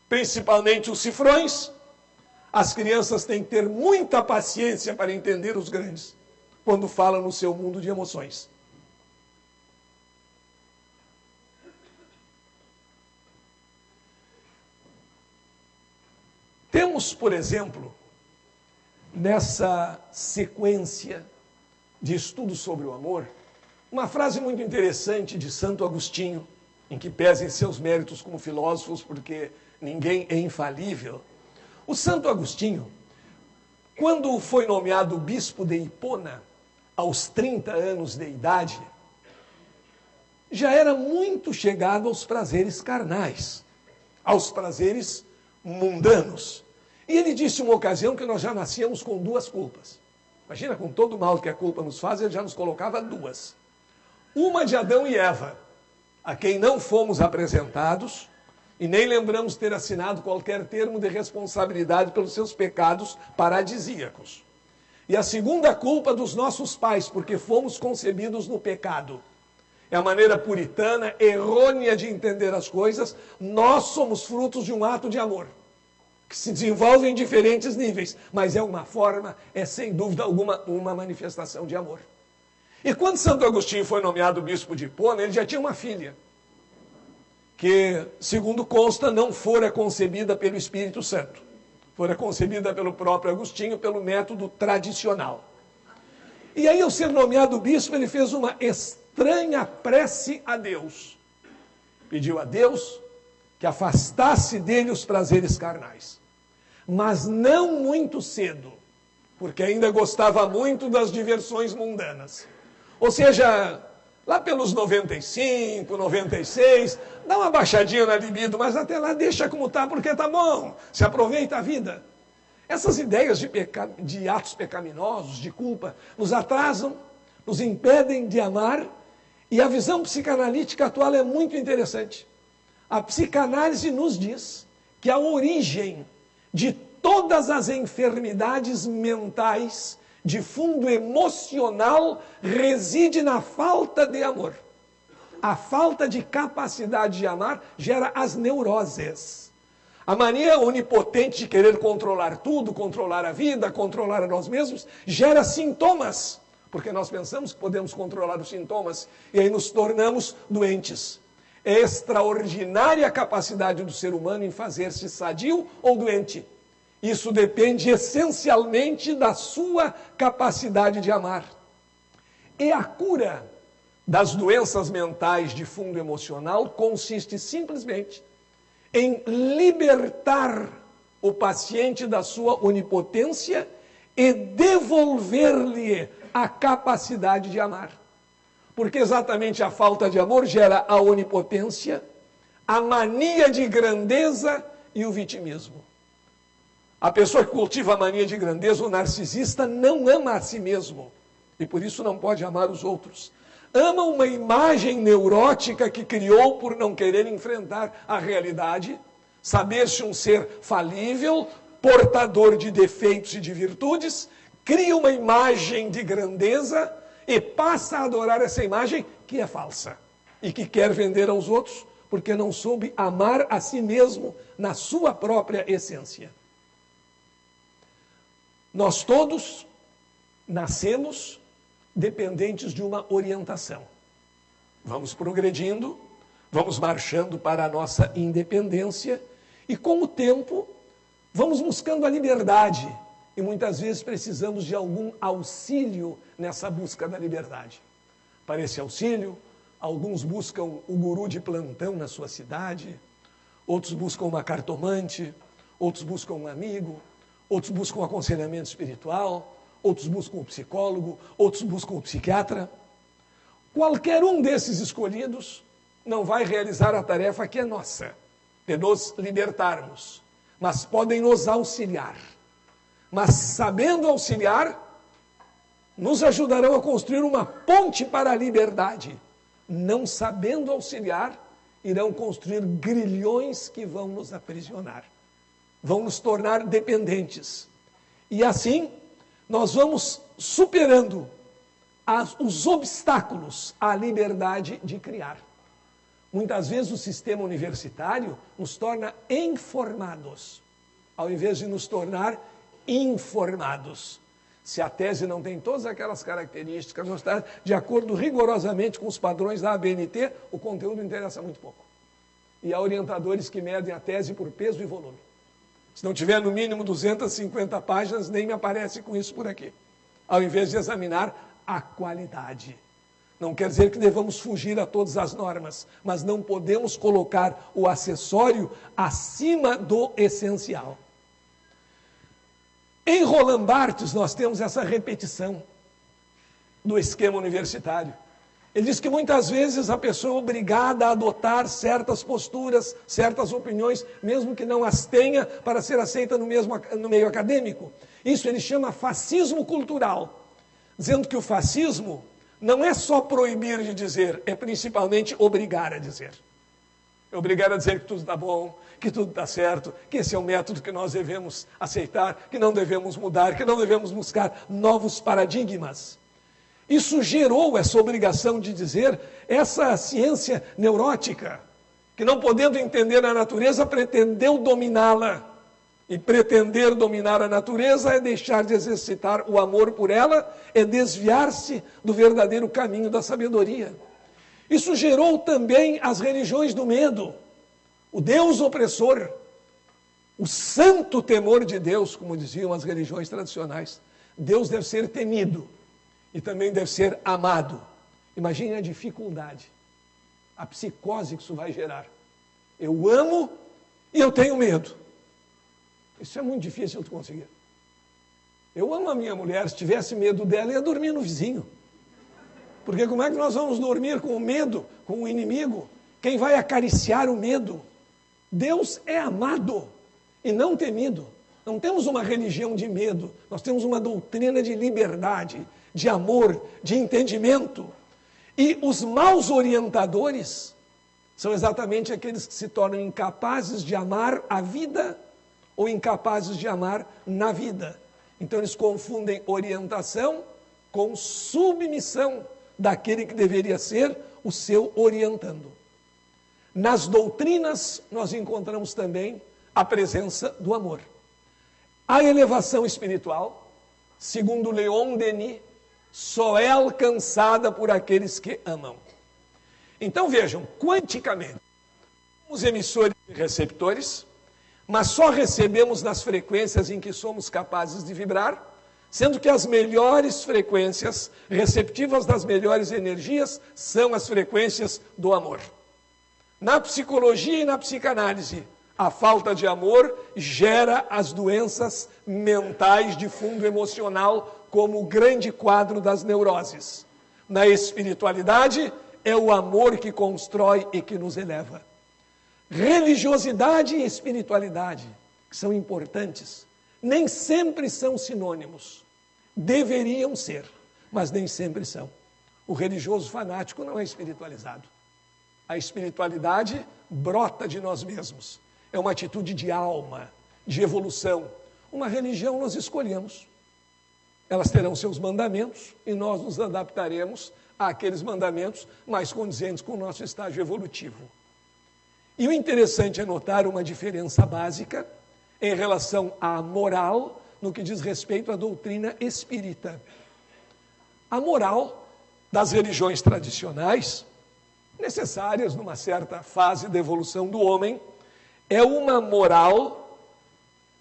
principalmente os cifrões, as crianças têm que ter muita paciência para entender os grandes, quando falam no seu mundo de emoções. Temos, por exemplo, nessa sequência de estudos sobre o amor, uma frase muito interessante de Santo Agostinho, em que pesem seus méritos como filósofos, porque ninguém é infalível. O Santo Agostinho, quando foi nomeado bispo de Hipona, aos 30 anos de idade, já era muito chegado aos prazeres carnais, aos prazeres mundanos. E ele disse uma ocasião que nós já nascíamos com duas culpas. Imagina, com todo o mal que a culpa nos faz, ele já nos colocava duas. Uma de Adão e Eva, a quem não fomos apresentados e nem lembramos ter assinado qualquer termo de responsabilidade pelos seus pecados paradisíacos. E a segunda culpa dos nossos pais, porque fomos concebidos no pecado. É a maneira puritana, errônea de entender as coisas. Nós somos frutos de um ato de amor, que se desenvolve em diferentes níveis, mas é uma forma, é sem dúvida alguma, uma manifestação de amor. E quando Santo Agostinho foi nomeado bispo de Hipona, ele já tinha uma filha, que, segundo consta, não fora concebida pelo Espírito Santo. Fora concebida pelo próprio Agostinho, pelo método tradicional. E aí, ao ser nomeado bispo, ele fez uma estranha prece a Deus. Pediu a Deus que afastasse dele os prazeres carnais. Mas não muito cedo, porque ainda gostava muito das diversões mundanas. Ou seja, lá pelos 95, 96, dá uma baixadinha na libido, mas até lá deixa como está, porque tá bom, se aproveita a vida. Essas ideias de atos pecaminosos, de culpa, nos atrasam, nos impedem de amar, e a visão psicanalítica atual é muito interessante. A psicanálise nos diz que a origem de todas as enfermidades mentais de fundo emocional reside na falta de amor. A falta de capacidade de amar gera as neuroses. A mania onipotente de querer controlar tudo, controlar a vida, controlar a nós mesmos, gera sintomas, porque nós pensamos que podemos controlar os sintomas e aí nos tornamos doentes. É extraordinária a capacidade do ser humano em fazer-se sadio ou doente. Isso depende essencialmente da sua capacidade de amar. E a cura das doenças mentais de fundo emocional consiste simplesmente em libertar o paciente da sua onipotência e devolver-lhe a capacidade de amar. Porque exatamente a falta de amor gera a onipotência, a mania de grandeza e o vitimismo. A pessoa que cultiva a mania de grandeza, o narcisista, não ama a si mesmo. E por isso não pode amar os outros. Ama uma imagem neurótica que criou por não querer enfrentar a realidade, saber-se um ser falível, portador de defeitos e de virtudes, cria uma imagem de grandeza e passa a adorar essa imagem que é falsa e que quer vender aos outros porque não soube amar a si mesmo na sua própria essência. Nós todos nascemos dependentes de uma orientação. Vamos progredindo, vamos marchando para a nossa independência e, com o tempo, vamos buscando a liberdade. E muitas vezes precisamos de algum auxílio nessa busca da liberdade. Para esse auxílio, alguns buscam o guru de plantão na sua cidade, outros buscam uma cartomante, outros buscam um amigo, outros buscam um aconselhamento espiritual, outros buscam um psicólogo, outros buscam um psiquiatra. Qualquer um desses escolhidos não vai realizar a tarefa que é nossa, de nos libertarmos, mas podem nos auxiliar. Mas sabendo auxiliar, nos ajudarão a construir uma ponte para a liberdade. Não sabendo auxiliar, irão construir grilhões que vão nos aprisionar. Vão nos tornar dependentes. E assim, nós vamos superando os obstáculos à liberdade de criar. Muitas vezes o sistema universitário nos torna informados, ao invés de nos tornar informados. Se a tese não tem todas aquelas características, não está de acordo rigorosamente com os padrões da ABNT, o conteúdo interessa muito pouco. E há orientadores que medem a tese por peso e volume. Se não tiver no mínimo 250 páginas, nem me aparece com isso por aqui. Ao invés de examinar a qualidade. Não quer dizer que devamos fugir a todas as normas, mas não podemos colocar o acessório acima do essencial. Em Roland Barthes nós temos essa repetição do esquema universitário. Ele diz que muitas vezes a pessoa é obrigada a adotar certas posturas, certas opiniões, mesmo que não as tenha, para ser aceita no meio acadêmico. Isso ele chama fascismo cultural, dizendo que o fascismo não é só proibir de dizer, é principalmente obrigar a dizer. É obrigar a dizer que tudo está bom, que tudo está certo, que esse é o método que nós devemos aceitar, que não devemos mudar, que não devemos buscar novos paradigmas. Isso gerou essa obrigação de dizer, essa ciência neurótica, que não podendo entender a natureza, pretendeu dominá-la. E pretender dominar a natureza é deixar de exercitar o amor por ela, é desviar-se do verdadeiro caminho da sabedoria. Isso gerou também as religiões do medo, o Deus opressor, o santo temor de Deus, como diziam as religiões tradicionais. Deus deve ser temido e também deve ser amado. Imagine a dificuldade, a psicose que isso vai gerar. Eu amo e eu tenho medo. Isso é muito difícil de conseguir. Eu amo a minha mulher, se tivesse medo dela, ia dormir no vizinho. Porque como é que nós vamos dormir com o medo, com o inimigo? Quem vai acariciar o medo? Deus é amado e não temido. Não temos uma religião de medo, nós temos uma doutrina de liberdade, de amor, de entendimento. E os maus orientadores são exatamente aqueles que se tornam incapazes de amar a vida ou incapazes de amar na vida. Então eles confundem orientação com submissão daquele que deveria ser o seu orientando. Nas doutrinas nós encontramos também a presença do amor. A elevação espiritual, segundo Leon Denis, só é alcançada por aqueles que amam. Então vejam, quanticamente, somos emissores e receptores, mas só recebemos nas frequências em que somos capazes de vibrar, sendo que as melhores frequências, receptivas das melhores energias, são as frequências do amor. Na psicologia e na psicanálise, a falta de amor gera as doenças mentais de fundo emocional, como o grande quadro das neuroses. Na espiritualidade, é o amor que constrói e que nos eleva. Religiosidade e espiritualidade, que são importantes, nem sempre são sinônimos. Deveriam ser, mas nem sempre são. O religioso fanático não é espiritualizado. A espiritualidade brota de nós mesmos. É uma atitude de alma, de evolução. Uma religião nós escolhemos. Elas terão seus mandamentos e nós nos adaptaremos àqueles mandamentos mais condizentes com o nosso estágio evolutivo. E o interessante é notar uma diferença básica em relação à moral no que diz respeito à doutrina espírita. A moral das religiões tradicionais, necessárias numa certa fase da evolução do homem, é uma moral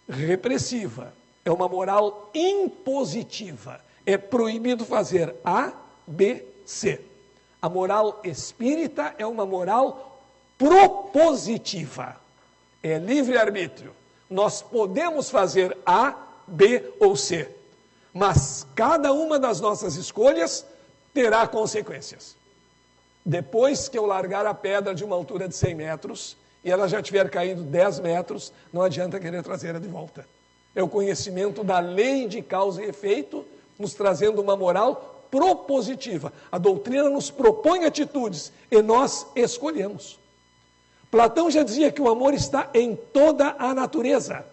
repressiva, é uma moral impositiva. É proibido fazer A, B, C. A moral espírita é uma moral propositiva. É livre-arbítrio. Nós podemos fazer A, B ou C, mas cada uma das nossas escolhas terá consequências. Depois que eu largar a pedra de uma altura de 100 metros e ela já tiver caído 10 metros, não adianta querer trazê-la de volta. É o conhecimento da lei de causa e efeito nos trazendo uma moral propositiva. A doutrina nos propõe atitudes e nós escolhemos. Platão já dizia que o amor está em toda a natureza.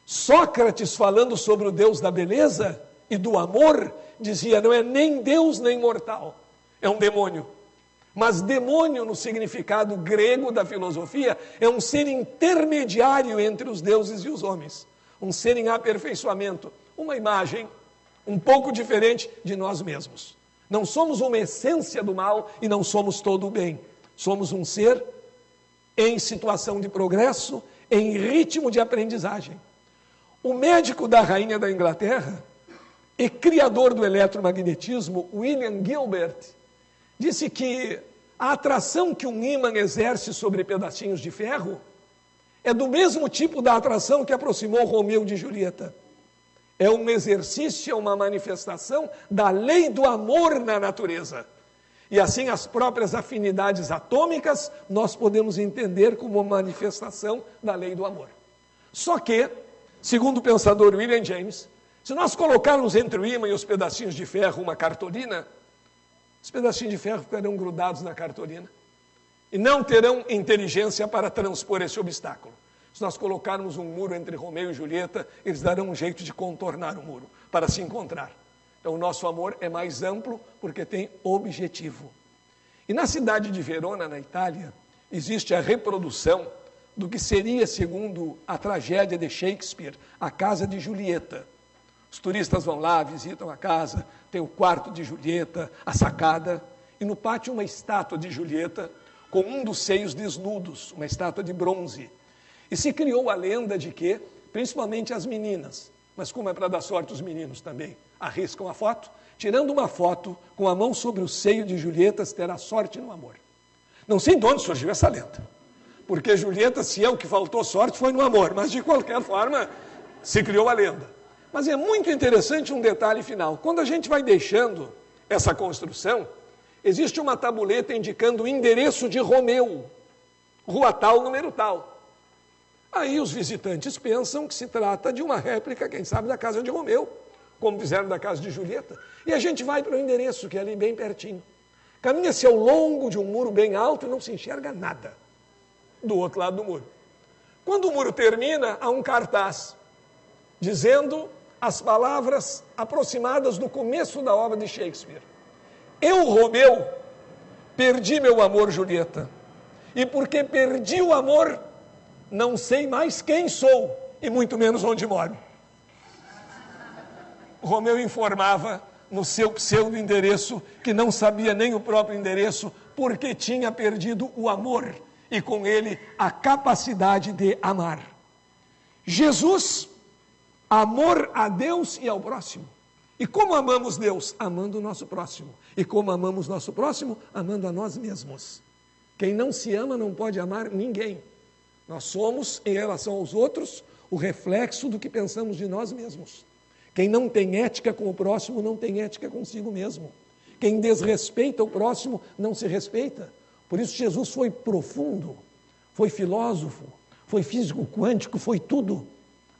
Sócrates, falando sobre o Deus da beleza e do amor, dizia, não é nem Deus nem mortal, é um demônio. Mas demônio, no significado grego da filosofia, é um ser intermediário entre os deuses e os homens. Um ser em aperfeiçoamento, uma imagem um pouco diferente de nós mesmos. Não somos uma essência do mal e não somos todo o bem. Somos um ser em situação de progresso, em ritmo de aprendizagem. O médico da rainha da Inglaterra e criador do eletromagnetismo, William Gilbert, disse que a atração que um ímã exerce sobre pedacinhos de ferro é do mesmo tipo da atração que aproximou Romeu de Julieta. É um exercício, é uma manifestação da lei do amor na natureza. E assim as próprias afinidades atômicas nós podemos entender como uma manifestação da lei do amor. Só que, segundo o pensador William James, se nós colocarmos entre o ímã e os pedacinhos de ferro uma cartolina, os pedacinhos de ferro ficarão grudados na cartolina e não terão inteligência para transpor esse obstáculo. Se nós colocarmos um muro entre Romeu e Julieta, eles darão um jeito de contornar o muro para se encontrar. Então o nosso amor é mais amplo porque tem objetivo. E na cidade de Verona, na Itália, existe a reprodução do que seria, segundo a tragédia de Shakespeare, a casa de Julieta. Os turistas vão lá, visitam a casa, tem o quarto de Julieta, a sacada, e no pátio uma estátua de Julieta com um dos seios desnudos, uma estátua de bronze. E se criou a lenda de que, principalmente as meninas, mas como é para dar sorte os meninos também, arriscam a foto, tirando uma foto com a mão sobre o seio de Julieta, terá sorte no amor. Não sei de onde surgiu essa lenda, porque Julieta, se é o que faltou sorte, foi no amor, mas de qualquer forma se criou a lenda. Mas é muito interessante um detalhe final. Quando a gente vai deixando essa construção, existe uma tabuleta indicando o endereço de Romeu, rua tal, número tal. Aí os visitantes pensam que se trata de uma réplica, quem sabe, da casa de Romeu, como fizeram da casa de Julieta. E a gente vai para o endereço, que é ali bem pertinho. Caminha-se ao longo de um muro bem alto e não se enxerga nada do outro lado do muro. Quando o muro termina, há um cartaz dizendo as palavras aproximadas do começo da obra de Shakespeare. Eu, Romeu, perdi meu amor, Julieta, e porque perdi o amor, não sei mais quem sou, e muito menos onde moro. Romeu informava no seu pseudo-endereço que não sabia nem o próprio endereço, porque tinha perdido o amor, e com ele a capacidade de amar. Jesus, amor a Deus e ao próximo. E como amamos Deus? Amando o nosso próximo. E como amamos nosso próximo? Amando a nós mesmos. Quem não se ama não pode amar ninguém. Nós somos, em relação aos outros, o reflexo do que pensamos de nós mesmos. Quem não tem ética com o próximo não tem ética consigo mesmo. Quem desrespeita o próximo não se respeita. Por isso Jesus foi profundo, foi filósofo, foi físico quântico, foi tudo,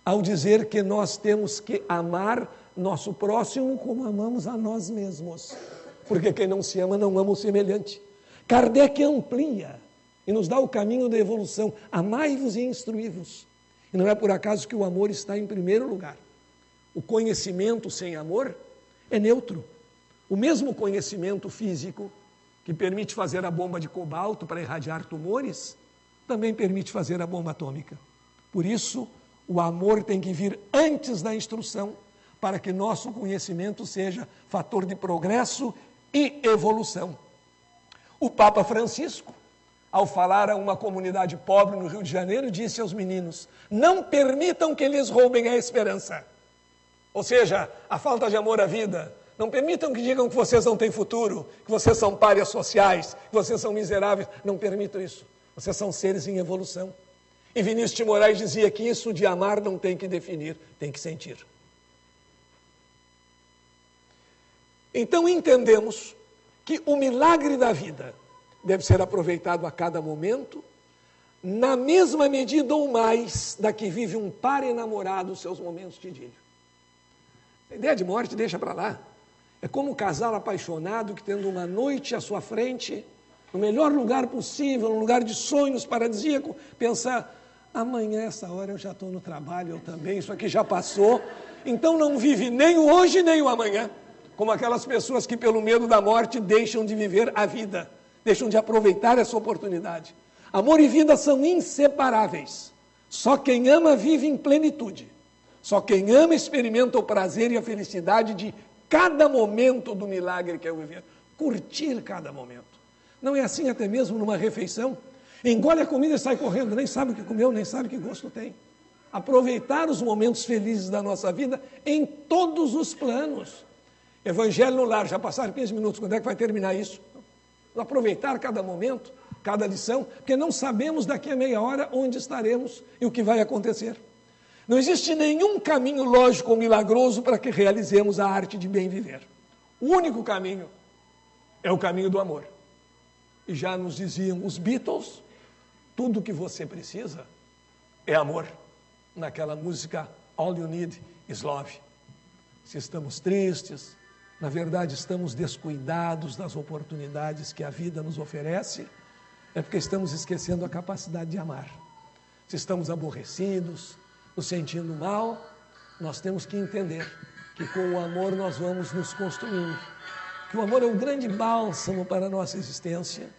ao dizer que nós temos que amar nosso próximo como amamos a nós mesmos. Porque quem não se ama não ama o semelhante. Kardec amplia e nos dá o caminho da evolução. Amai-vos e instruí-vos. E não é por acaso que o amor está em primeiro lugar. O conhecimento sem amor é neutro. O mesmo conhecimento físico que permite fazer a bomba de cobalto para irradiar tumores, também permite fazer a bomba atômica. Por isso, o amor tem que vir antes da instrução, para que nosso conhecimento seja fator de progresso e evolução. O Papa Francisco, ao falar a uma comunidade pobre no Rio de Janeiro, disse aos meninos: não permitam que lhes roubem a esperança. Ou seja, a falta de amor à vida. Não permitam que digam que vocês não têm futuro, que vocês são párias sociais, que vocês são miseráveis. Não permitam isso. Vocês são seres em evolução. E Vinícius de Moraes dizia que isso de amar não tem que definir, tem que sentir. Então entendemos que o milagre da vida deve ser aproveitado a cada momento, na mesma medida ou mais da que vive um par enamorado os seus momentos de idílio. A ideia de morte deixa para lá. É como um casal apaixonado que, tendo uma noite à sua frente, no melhor lugar possível, um lugar de sonhos paradisíaco, pensar: amanhã, essa hora, eu já estou no trabalho, eu também, isso aqui já passou. Então não vive nem o hoje, nem o amanhã. Como aquelas pessoas que, pelo medo da morte, deixam de viver a vida, deixam de aproveitar essa oportunidade. Amor e vida são inseparáveis. Só quem ama vive em plenitude. Só quem ama experimenta o prazer e a felicidade de cada momento do milagre que é o viver. Curtir cada momento. Não é assim até mesmo numa refeição? Engole a comida e sai correndo, nem sabe o que comeu, nem sabe que gosto tem. Aproveitar os momentos felizes da nossa vida em todos os planos. Evangelho no lar, já passaram 15 minutos, quando é que vai terminar isso? aproveitar cada momento, cada lição, porque não sabemos daqui a meia hora onde estaremos e o que vai acontecer. Não existe nenhum caminho lógico ou milagroso para que realizemos a arte de bem viver. O único caminho é o caminho do amor. E já nos diziam os Beatles, tudo que você precisa é amor. Naquela música All You Need Is Love. Se estamos tristes, na verdade estamos descuidados das oportunidades que a vida nos oferece, é porque estamos esquecendo a capacidade de amar. Se estamos aborrecidos, nos sentindo mal, nós temos que entender que com o amor nós vamos nos construindo, que o amor é um grande bálsamo para a nossa existência,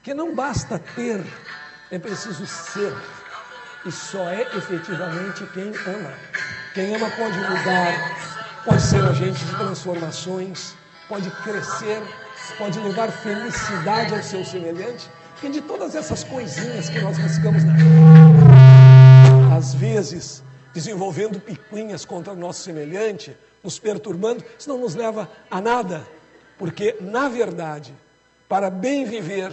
que não basta ter, é preciso ser, e só é efetivamente quem ama. Quem ama pode mudar, pode ser agente de transformações, pode crescer, pode levar felicidade ao seu semelhante, porque de todas essas coisinhas que nós buscamos na vida, às vezes desenvolvendo picuinhas contra o nosso semelhante, nos perturbando, isso não nos leva a nada, porque, na verdade, para bem viver,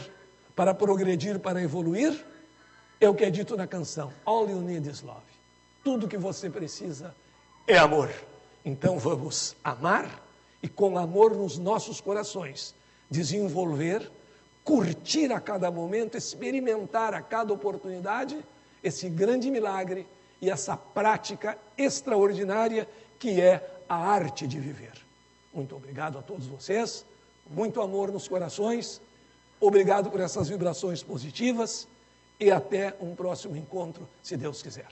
para progredir, para evoluir, é o que é dito na canção, All You Need Is Love. Tudo que você precisa é amor. Então vamos amar e com amor nos nossos corações, desenvolver, curtir a cada momento, experimentar a cada oportunidade esse grande milagre e essa prática extraordinária que é a arte de viver. Muito obrigado a todos vocês, muito amor nos corações, obrigado por essas vibrações positivas e até um próximo encontro, se Deus quiser.